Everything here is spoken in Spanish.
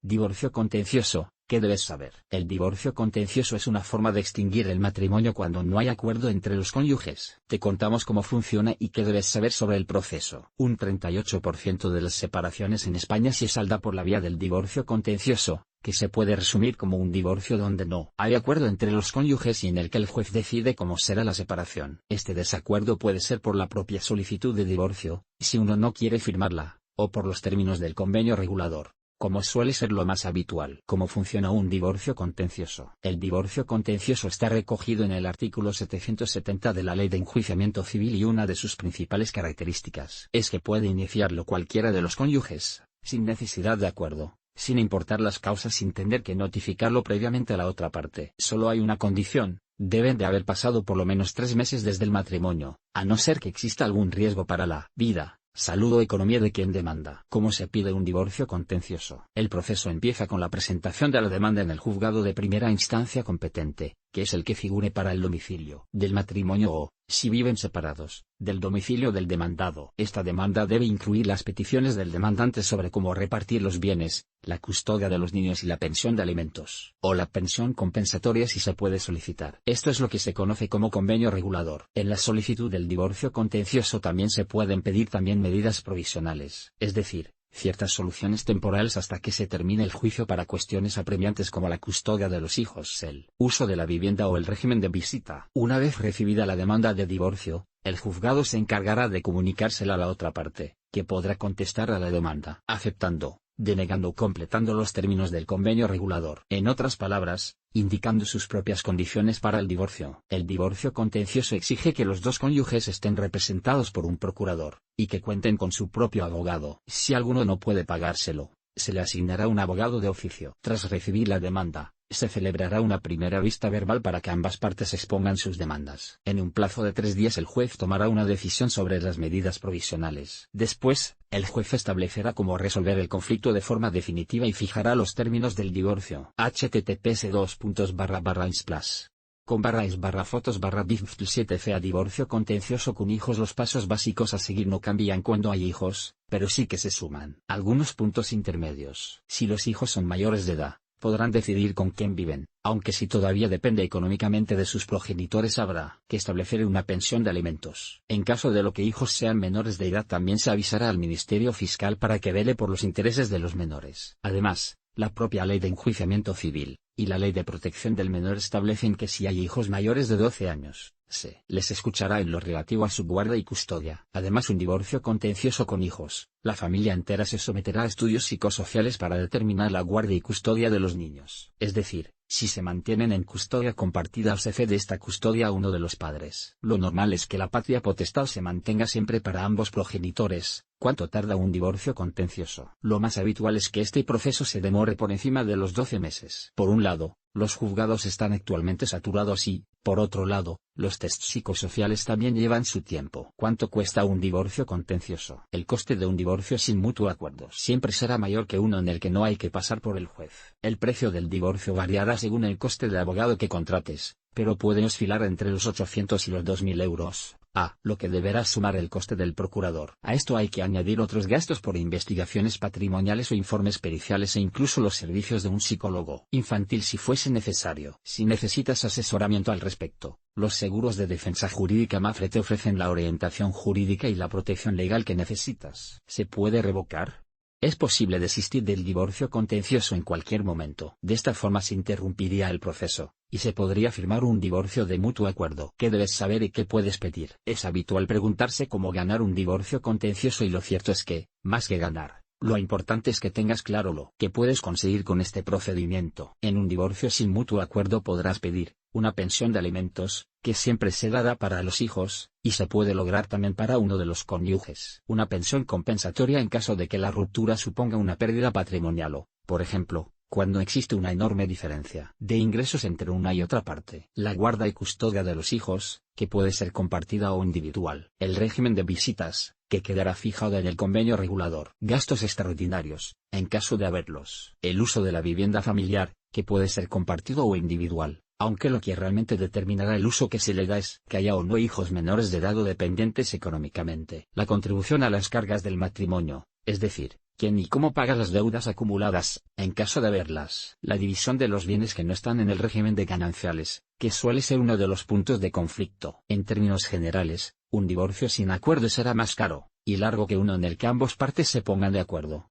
Divorcio contencioso. ¿Qué debes saber? El divorcio contencioso es una forma de extinguir el matrimonio cuando no hay acuerdo entre los cónyuges. Te contamos cómo funciona y qué debes saber sobre el proceso. Un 38% de las separaciones en España se salda por la vía del divorcio contencioso, que se puede resumir como un divorcio donde no hay acuerdo entre los cónyuges y en el que el juez decide cómo será la separación. Este desacuerdo puede ser por la propia solicitud de divorcio, si uno no quiere firmarla, o por los términos del convenio regulador, como suele ser lo más habitual. ¿Cómo funciona un divorcio contencioso? El divorcio contencioso está recogido en el artículo 770 de la Ley de Enjuiciamiento Civil y una de sus principales características es que puede iniciarlo cualquiera de los cónyuges, sin necesidad de acuerdo, sin importar las causas, sin tener que notificarlo previamente a la otra parte. Solo hay una condición: deben de haber pasado por lo menos 3 meses desde el matrimonio, a no ser que exista algún riesgo para la vida, salud o economía de quien demanda. ¿Cómo se pide un divorcio contencioso? El proceso empieza con la presentación de la demanda en el juzgado de primera instancia competente, que es el que figure para el domicilio del matrimonio o, si viven separados, del domicilio del demandado. Esta demanda debe incluir las peticiones del demandante sobre cómo repartir los bienes, la custodia de los niños y la pensión de alimentos, o la pensión compensatoria si se puede solicitar. Esto es lo que se conoce como convenio regulador. En la solicitud del divorcio contencioso también se pueden pedir medidas provisionales, es decir, ciertas soluciones temporales hasta que se termine el juicio para cuestiones apremiantes como la custodia de los hijos, el uso de la vivienda o el régimen de visita. Una vez recibida la demanda de divorcio, el juzgado se encargará de comunicársela a la otra parte, que podrá contestar a la demanda, aceptando, denegando o completando los términos del convenio regulador. En otras palabras, indicando sus propias condiciones para el divorcio. El divorcio contencioso exige que los dos cónyuges estén representados por un procurador, y que cuenten con su propio abogado. Si alguno no puede pagárselo, se le asignará un abogado de oficio. Tras recibir la demanda, se celebrará una primera vista verbal para que ambas partes expongan sus demandas. En un plazo de 3 días el juez tomará una decisión sobre las medidas provisionales. Después, el juez establecerá cómo resolver el conflicto de forma definitiva y fijará los términos del divorcio. https://ins+. com/fotos/bif7 divorcio contencioso con hijos. Los pasos básicos a seguir no cambian cuando hay hijos, pero sí que se suman algunos puntos intermedios. Si los hijos son mayores de edad, podrán decidir con quién viven, aunque si todavía depende económicamente de sus progenitores habrá que establecer una pensión de alimentos. En caso de lo que hijos sean menores de edad también se avisará al Ministerio Fiscal para que vele por los intereses de los menores. Además, la propia Ley de Enjuiciamiento Civil y la Ley de Protección del Menor establecen que si hay hijos mayores de 12 años, se les escuchará en lo relativo a su guarda y custodia. Además, un divorcio contencioso con hijos, la familia entera se someterá a estudios psicosociales para determinar la guardia y custodia de los niños. Es decir, si se mantienen en custodia compartida o se cede esta custodia a uno de los padres. Lo normal es que la patria potestad se mantenga siempre para ambos progenitores. ¿Cuánto tarda un divorcio contencioso? Lo más habitual es que este proceso se demore por encima de los 12 meses. Por un lado, los juzgados están actualmente saturados y, por otro lado, los test psicosociales también llevan su tiempo. ¿Cuánto cuesta un divorcio contencioso? El coste de un divorcio sin mutuo acuerdo siempre será mayor que uno en el que no hay que pasar por el juez. El precio del divorcio variará según el coste de abogado que contrates, pero puede oscilar entre los 800 y los 2.000 euros. Lo que deberá sumar el coste del procurador. A esto hay que añadir otros gastos por investigaciones patrimoniales o informes periciales e incluso los servicios de un psicólogo infantil si fuese necesario. Si necesitas asesoramiento al respecto, los seguros de defensa jurídica Mafre te ofrecen la orientación jurídica y la protección legal que necesitas. ¿Se puede revocar? Es posible desistir del divorcio contencioso en cualquier momento. De esta forma se interrumpiría el proceso, y se podría firmar un divorcio de mutuo acuerdo. ¿Qué debes saber y qué puedes pedir? Es habitual preguntarse cómo ganar un divorcio contencioso y lo cierto es que, más que ganar, lo importante es que tengas claro lo que puedes conseguir con este procedimiento. En un divorcio sin mutuo acuerdo podrás pedir una pensión de alimentos, que siempre se dará para los hijos, y se puede lograr también para uno de los cónyuges. Una pensión compensatoria en caso de que la ruptura suponga una pérdida patrimonial o, por ejemplo, cuando existe una enorme diferencia de ingresos entre una y otra parte. La guarda y custodia de los hijos, que puede ser compartida o individual. El régimen de visitas, que quedará fijado en el convenio regulador. Gastos extraordinarios, en caso de haberlos. El uso de la vivienda familiar, que puede ser compartido o individual, aunque lo que realmente determinará el uso que se le da es que haya o no hijos menores de edad o dependientes económicamente. La contribución a las cargas del matrimonio, es decir, quién y cómo paga las deudas acumuladas, en caso de haberlas. La división de los bienes que no están en el régimen de gananciales, que suele ser uno de los puntos de conflicto. En términos generales, un divorcio sin acuerdo será más caro y largo que uno en el que ambos partes se pongan de acuerdo.